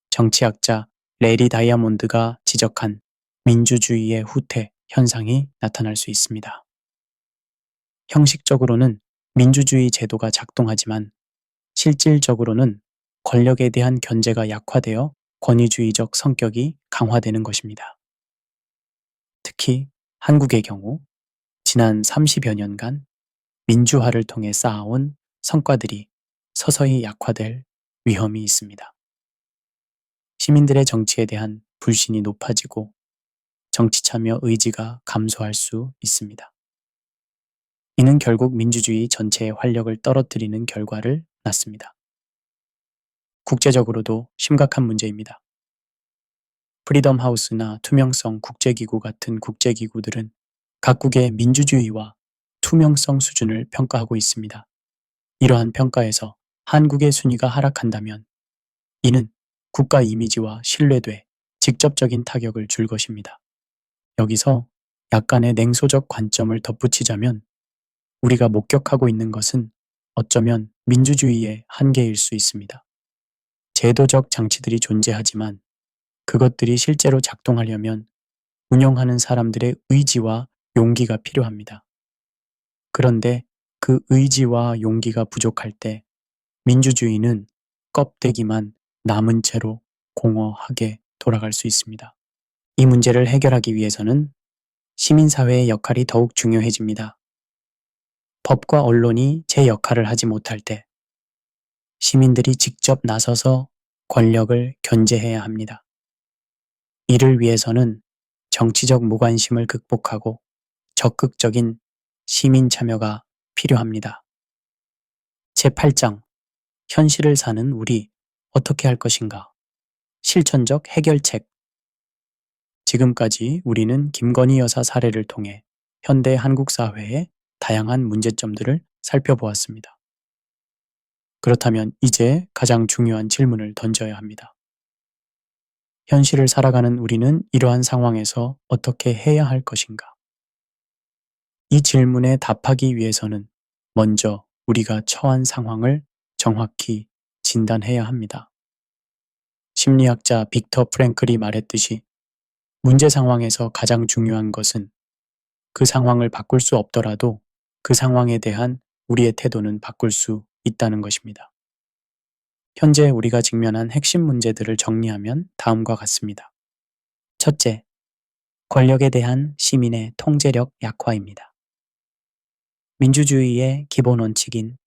정치학자 레리 다이아몬드가 지적한 민주주의의 후퇴 현상이 나타날 수 있습니다. 형식적으로는 민주주의 제도가 작동하지만 실질적으로는 권력에 대한 견제가 약화되어 권위주의적 성격이 강화되는 것입니다. 특히 한국의 경우 지난 30여 년간 민주화를 통해 쌓아온 성과들이 서서히 약화될 위험이 있습니다. 시민들의 정치에 대한 불신이 높아지고 정치 참여 의지가 감소할 수 있습니다. 이는 결국 민주주의 전체의 활력을 떨어뜨리는 결과를 낳습니다. 국제적으로도 심각한 문제입니다. 프리덤 하우스나 투명성 국제기구 같은 국제기구들은 각국의 민주주의와 투명성 수준을 평가하고 있습니다. 이러한 평가에서 한국의 순위가 하락한다면 이는 국가 이미지와 신뢰도에 직접적인 타격을 줄 것입니다. 여기서 약간의 냉소적 관점을 덧붙이자면 우리가 목격하고 있는 것은 어쩌면 민주주의의 한계일 수 있습니다. 제도적 장치들이 존재하지만 그것들이 실제로 작동하려면 운영하는 사람들의 의지와 용기가 필요합니다. 그런데 그 의지와 용기가 부족할 때 민주주의는 껍데기만 남은 채로 공허하게 돌아갈 수 있습니다. 이 문제를 해결하기 위해서는 시민사회의 역할이 더욱 중요해집니다. 법과 언론이 제 역할을 하지 못할 때 시민들이 직접 나서서 권력을 견제해야 합니다. 이를 위해서는 정치적 무관심을 극복하고 적극적인 시민 참여가 필요합니다. 제8장 현실을 사는 우리 어떻게 할 것인가? 실천적 해결책. 지금까지 우리는 김건희 여사 사례를 통해 현대 한국 사회의 다양한 문제점들을 살펴보았습니다. 그렇다면 이제 가장 중요한 질문을 던져야 합니다. 현실을 살아가는 우리는 이러한 상황에서 어떻게 해야 할 것인가? 이 질문에 답하기 위해서는 먼저 우리가 처한 상황을 정확히 진단해야 합니다. 심리학자 빅터 프랭클이 말했듯이 문제 상황에서 가장 중요한 것은 그 상황을 바꿀 수 없더라도 그 상황에 대한 우리의 태도는 바꿀 수 있다는 것입니다. 현재 우리가 직면한 핵심 문제들을 정리하면 다음과 같습니다. 첫째, 권력에 대한 시민의 통제력 약화입니다. 민주주의의 기본 원칙인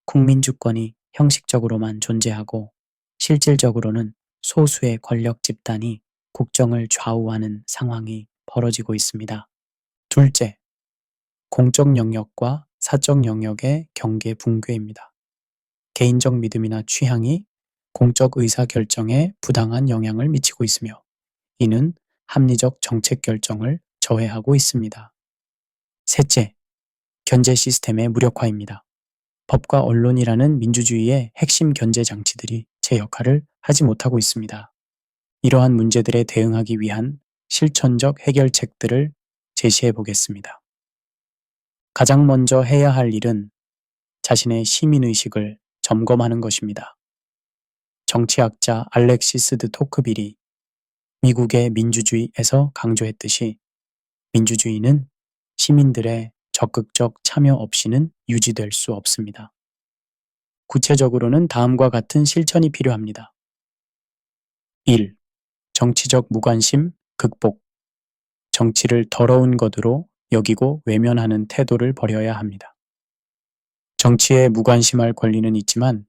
국민주권이 형식적으로만 존재하고 실질적으로는 소수의 권력 집단이 국정을 좌우하는 상황이 벌어지고 있습니다. 둘째, 공적 영역과 사적 영역의 경계 붕괴입니다. 개인적 믿음이나 취향이 공적 의사 결정에 부당한 영향을 미치고 있으며 이는 합리적 정책 결정을 저해하고 있습니다. 셋째, 견제 시스템의 무력화입니다. 법과 언론이라는 민주주의의 핵심 견제 장치들이 제 역할을 하지 못하고 있습니다. 이러한 문제들에 대응하기 위한 실천적 해결책들을 제시해 보겠습니다. 가장 먼저 해야 할 일은 자신의 시민의식을 점검하는 것입니다. 정치학자 알렉시스 드 토크빌이 미국의 민주주의에서 강조했듯이 민주주의는 시민들의 적극적 참여 없이는 유지될 수 없습니다. 구체적으로는 다음과 같은 실천이 필요합니다. 1. 정치적 무관심 극복. 정치를 더러운 것으로 여기고 외면하는 태도를 버려야 합니다. 정치에 무관심할 권리는 있지만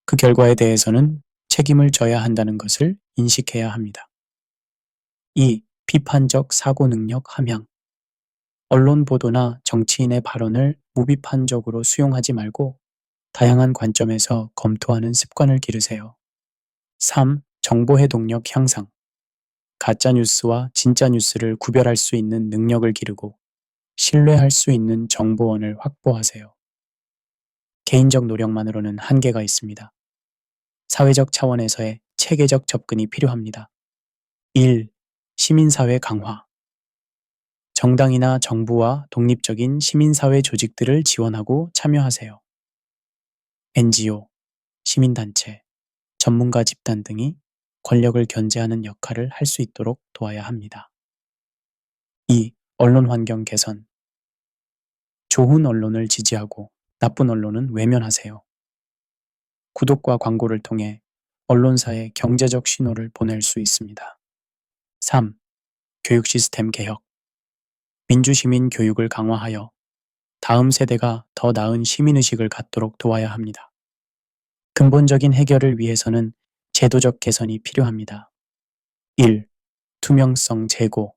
그 결과에 대해서는 책임을 져야 한다는 것을 인식해야 합니다. 2. 비판적 사고 능력 함양. 언론 보도나 정치인의 발언을 무비판적으로 수용하지 말고 다양한 관점에서 검토하는 습관을 기르세요. 3. 정보 해독력 향상. 가짜 뉴스와 진짜 뉴스를 구별할 수 있는 능력을 기르고 신뢰할 수 있는 정보원을 확보하세요. 개인적 노력만으로는 한계가 있습니다. 사회적 차원에서의 체계적 접근이 필요합니다. 1. 시민사회 강화. 정당이나 정부와 독립적인 시민사회 조직들을 지원하고 참여하세요. NGO, 시민단체, 전문가 집단 등이 권력을 견제하는 역할을 할 수 있도록 도와야 합니다. 2. 언론 환경 개선. 좋은 언론을 지지하고 나쁜 언론은 외면하세요. 구독과 광고를 통해 언론사에 경제적 신호를 보낼 수 있습니다. 3. 교육 시스템 개혁. 민주시민 교육을 강화하여 다음 세대가 더 나은 시민의식을 갖도록 도와야 합니다. 근본적인 해결을 위해서는 제도적 개선이 필요합니다. 1. 투명성 제고.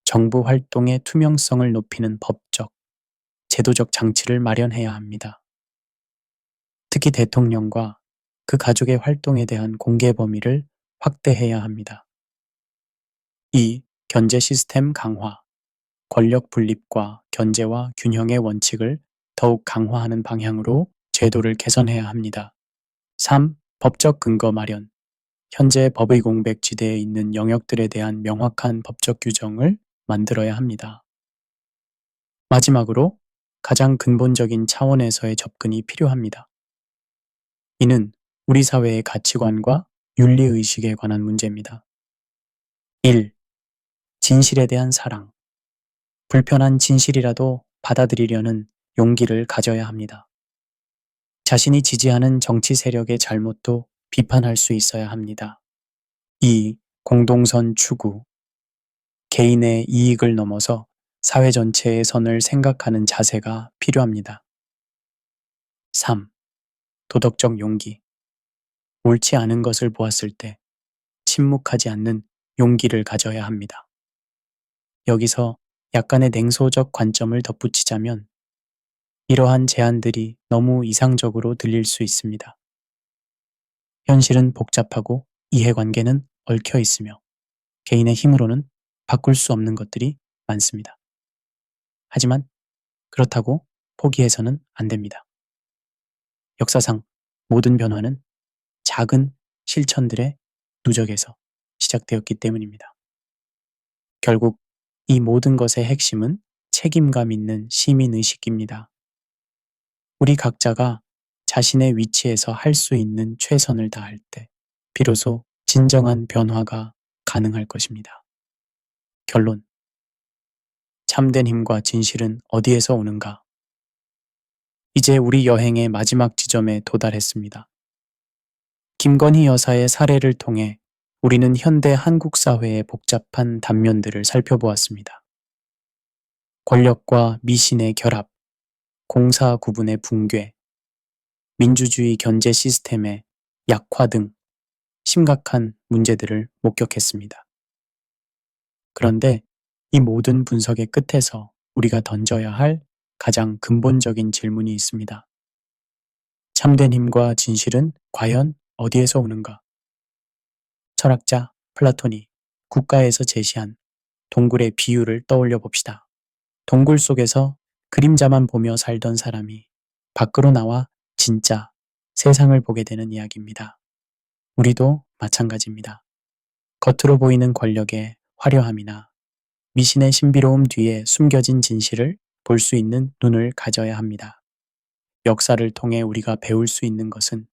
정부 활동의 투명성을 높이는 법적, 제도적 장치를 마련해야 합니다. 특히 대통령과 그 가족의 활동에 대한 공개 범위를 확대해야 합니다. 2. 견제 시스템 강화. 권력 분립과 견제와 균형의 원칙을 더욱 강화하는 방향으로 제도를 개선해야 합니다. 3. 법적 근거 마련. 현재 법의 공백지대에 있는 영역들에 대한 명확한 법적 규정을 만들어야 합니다. 마지막으로 가장 근본적인 차원에서의 접근이 필요합니다. 이는 우리 사회의 가치관과 윤리의식에 관한 문제입니다. 1. 진실에 대한 사랑. 불편한 진실이라도 받아들이려는 용기를 가져야 합니다. 자신이 지지하는 정치 세력의 잘못도 비판할 수 있어야 합니다. 2. 공동선 추구. 개인의 이익을 넘어서 사회 전체의 선을 생각하는 자세가 필요합니다. 3. 도덕적 용기. 옳지 않은 것을 보았을 때 침묵하지 않는 용기를 가져야 합니다. 여기서 약간의 냉소적 관점을 덧붙이자면 이러한 제안들이 너무 이상적으로 들릴 수 있습니다. 현실은 복잡하고 이해관계는 얽혀 있으며 개인의 힘으로는 바꿀 수 없는 것들이 많습니다. 하지만 그렇다고 포기해서는 안 됩니다. 역사상 모든 변화는 작은 실천들의 누적에서 시작되었기 때문입니다. 결국 이 모든 것의 핵심은 책임감 있는 시민의식입니다. 우리 각자가 자신의 위치에서 할 수 있는 최선을 다할 때 비로소 진정한 변화가 가능할 것입니다. 결론. 참된 힘과 진실은 어디에서 오는가? 이제 우리 여행의 마지막 지점에 도달했습니다. 김건희 여사의 사례를 통해 우리는 현대 한국 사회의 복잡한 단면들을 살펴보았습니다. 권력과 미신의 결합, 공사 구분의 붕괴, 민주주의 견제 시스템의 약화 등 심각한 문제들을 목격했습니다. 그런데 이 모든 분석의 끝에서 우리가 던져야 할 가장 근본적인 질문이 있습니다. 참된 힘과 진실은 과연 어디에서 오는가? 철학자 플라톤이 국가에서 제시한 동굴의 비유를 떠올려 봅시다. 동굴 속에서 그림자만 보며 살던 사람이 밖으로 나와 진짜 세상을 보게 되는 이야기입니다. 우리도 마찬가지입니다. 겉으로 보이는 권력의 화려함이나 미신의 신비로움 뒤에 숨겨진 진실을 볼 수 있는 눈을 가져야 합니다. 역사를 통해 우리가 배울 수 있는 것은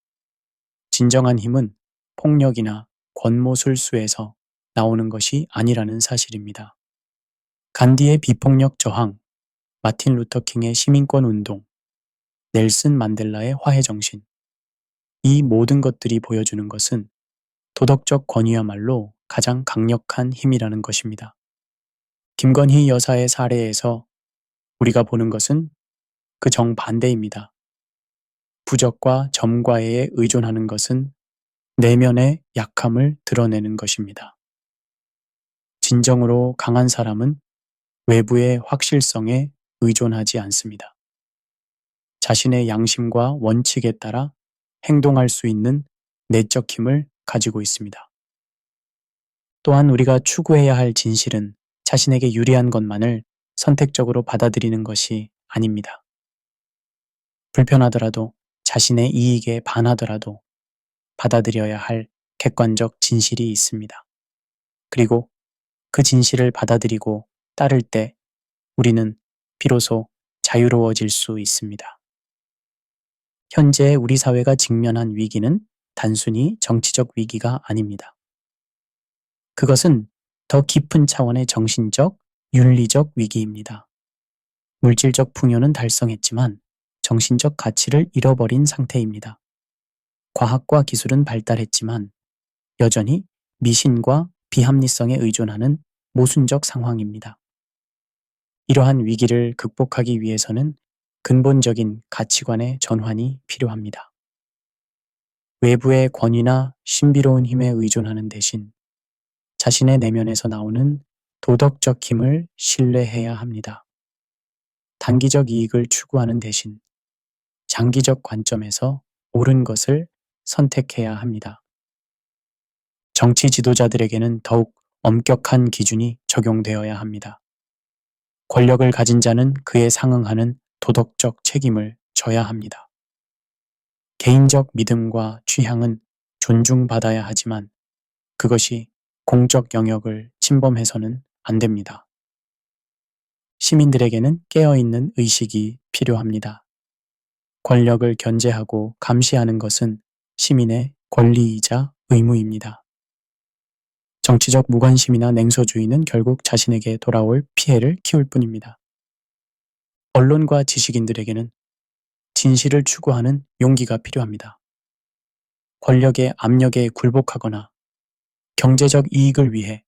진정한 힘은 폭력이나 권모술수에서 나오는 것이 아니라는 사실입니다. 간디의 비폭력 저항, 마틴 루터킹의 시민권 운동, 넬슨 만델라의 화해 정신. 이 모든 것들이 보여주는 것은 도덕적 권위야말로 가장 강력한 힘이라는 것입니다. 김건희 여사의 사례에서 우리가 보는 것은 그 정반대입니다. 부적과 점과에 의존하는 것은 내면의 약함을 드러내는 것입니다. 진정으로 강한 사람은 외부의 확실성에 의존하지 않습니다. 자신의 양심과 원칙에 따라 행동할 수 있는 내적 힘을 가지고 있습니다. 또한 우리가 추구해야 할 진실은 자신에게 유리한 것만을 선택적으로 받아들이는 것이 아닙니다. 불편하더라도 자신의 이익에 반하더라도 받아들여야 할 객관적 진실이 있습니다. 그리고 그 진실을 받아들이고 따를 때 우리는 비로소 자유로워질 수 있습니다. 현재 우리 사회가 직면한 위기는 단순히 정치적 위기가 아닙니다. 그것은 더 깊은 차원의 정신적, 윤리적 위기입니다. 물질적 풍요는 달성했지만 정신적 가치를 잃어버린 상태입니다. 과학과 기술은 발달했지만 여전히 미신과 비합리성에 의존하는 모순적 상황입니다. 이러한 위기를 극복하기 위해서는 근본적인 가치관의 전환이 필요합니다. 외부의 권위나 신비로운 힘에 의존하는 대신 자신의 내면에서 나오는 도덕적 힘을 신뢰해야 합니다. 단기적 이익을 추구하는 대신 장기적 관점에서 옳은 것을 선택해야 합니다. 정치 지도자들에게는 더욱 엄격한 기준이 적용되어야 합니다. 권력을 가진 자는 그에 상응하는 도덕적 책임을 져야 합니다. 개인적 믿음과 취향은 존중받아야 하지만 그것이 공적 영역을 침범해서는 안 됩니다. 시민들에게는 깨어있는 의식이 필요합니다. 권력을 견제하고 감시하는 것은 시민의 권리이자 의무입니다. 정치적 무관심이나 냉소주의는 결국 자신에게 돌아올 피해를 키울 뿐입니다. 언론과 지식인들에게는 진실을 추구하는 용기가 필요합니다. 권력의 압력에 굴복하거나 경제적 이익을 위해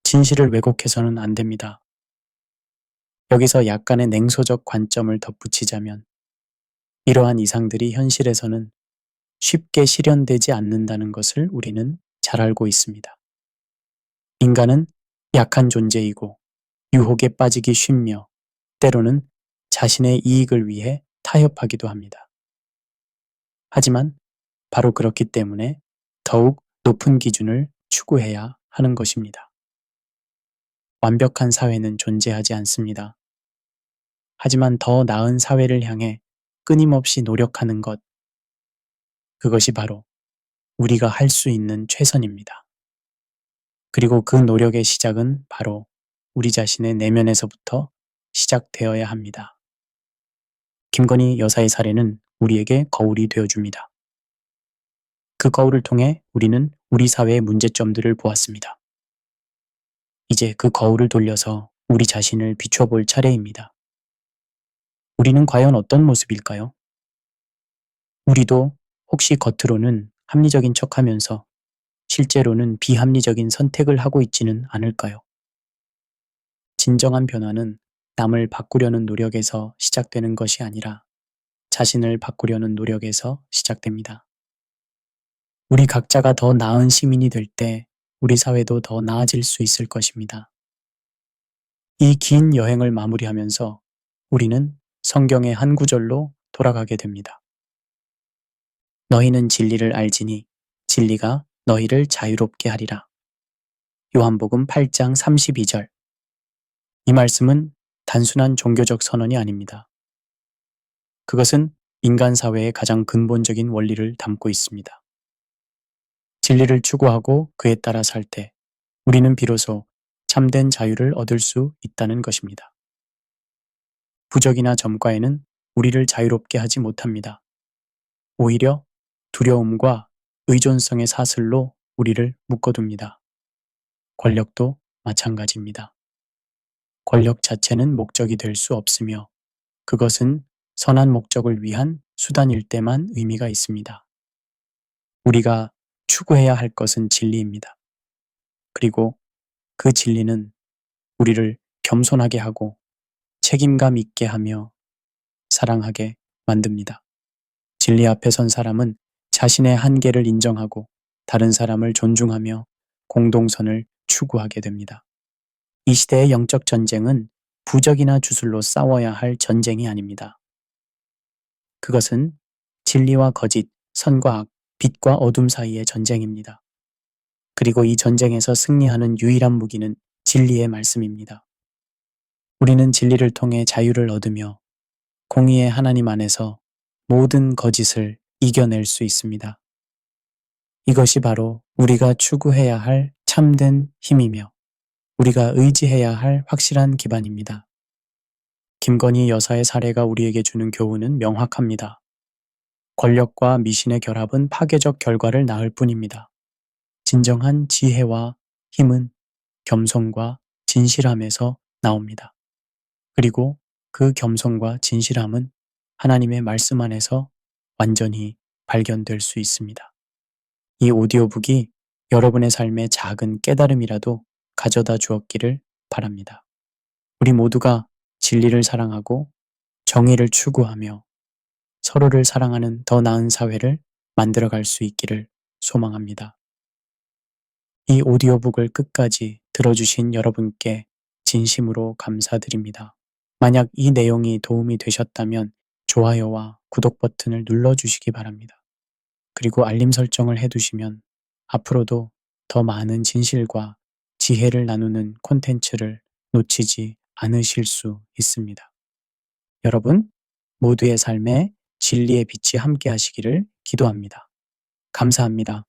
진실을 왜곡해서는 안 됩니다. 여기서 약간의 냉소적 관점을 덧붙이자면 이러한 이상들이 현실에서는 쉽게 실현되지 않는다는 것을 우리는 잘 알고 있습니다. 인간은 약한 존재이고 유혹에 빠지기 쉽며 때로는 자신의 이익을 위해 타협하기도 합니다. 하지만 바로 그렇기 때문에 더욱 높은 기준을 추구해야 하는 것입니다. 완벽한 사회는 존재하지 않습니다. 하지만 더 나은 사회를 향해 끊임없이 노력하는 것, 그것이 바로 우리가 할 수 있는 최선입니다. 그리고 그 노력의 시작은 바로 우리 자신의 내면에서부터 시작되어야 합니다. 김건희 여사의 사례는 우리에게 거울이 되어줍니다. 그 거울을 통해 우리는 우리 사회의 문제점들을 보았습니다. 이제 그 거울을 돌려서 우리 자신을 비춰볼 차례입니다. 우리는 과연 어떤 모습일까요? 우리도 혹시 겉으로는 합리적인 척하면서 실제로는 비합리적인 선택을 하고 있지는 않을까요? 진정한 변화는 남을 바꾸려는 노력에서 시작되는 것이 아니라 자신을 바꾸려는 노력에서 시작됩니다. 우리 각자가 더 나은 시민이 될 때 우리 사회도 더 나아질 수 있을 것입니다. 이 긴 여행을 마무리하면서 우리는 성경의 한 구절로 돌아가게 됩니다. 너희는 진리를 알지니 진리가 너희를 자유롭게 하리라. 요한복음 8장 32절. 이 말씀은 단순한 종교적 선언이 아닙니다. 그것은 인간 사회의 가장 근본적인 원리를 담고 있습니다. 진리를 추구하고 그에 따라 살 때 우리는 비로소 참된 자유를 얻을 수 있다는 것입니다. 부적이나 점과에는 우리를 자유롭게 하지 못합니다. 오히려 두려움과 의존성의 사슬로 우리를 묶어둡니다. 권력도 마찬가지입니다. 권력 자체는 목적이 될 수 없으며 그것은 선한 목적을 위한 수단일 때만 의미가 있습니다. 우리가 추구해야 할 것은 진리입니다. 그리고 그 진리는 우리를 겸손하게 하고 책임감 있게 하며 사랑하게 만듭니다. 진리 앞에 선 사람은 자신의 한계를 인정하고 다른 사람을 존중하며 공동선을 추구하게 됩니다. 이 시대의 영적 전쟁은 부적이나 주술로 싸워야 할 전쟁이 아닙니다. 그것은 진리와 거짓, 선과 악, 빛과 어둠 사이의 전쟁입니다. 그리고 이 전쟁에서 승리하는 유일한 무기는 진리의 말씀입니다. 우리는 진리를 통해 자유를 얻으며 공의의 하나님 안에서 모든 거짓을 이겨낼 수 있습니다. 이것이 바로 우리가 추구해야 할 참된 힘이며 우리가 의지해야 할 확실한 기반입니다. 김건희 여사의 사례가 우리에게 주는 교훈은 명확합니다. 권력과 미신의 결합은 파괴적 결과를 낳을 뿐입니다. 진정한 지혜와 힘은 겸손과 진실함에서 나옵니다. 그리고 그 겸손과 진실함은 하나님의 말씀 안에서 완전히 발견될 수 있습니다. 이 오디오북이 여러분의 삶에 작은 깨달음이라도 가져다 주었기를 바랍니다. 우리 모두가 진리를 사랑하고 정의를 추구하며 서로를 사랑하는 더 나은 사회를 만들어갈 수 있기를 소망합니다. 이 오디오북을 끝까지 들어주신 여러분께 진심으로 감사드립니다. 만약 이 내용이 도움이 되셨다면 좋아요와 구독 버튼을 눌러주시기 바랍니다. 그리고 알림 설정을 해두시면 앞으로도 더 많은 진실과 지혜를 나누는 콘텐츠를 놓치지 않으실 수 있습니다. 여러분, 모두의 삶에 진리의 빛이 함께 하시기를 기도합니다. 감사합니다.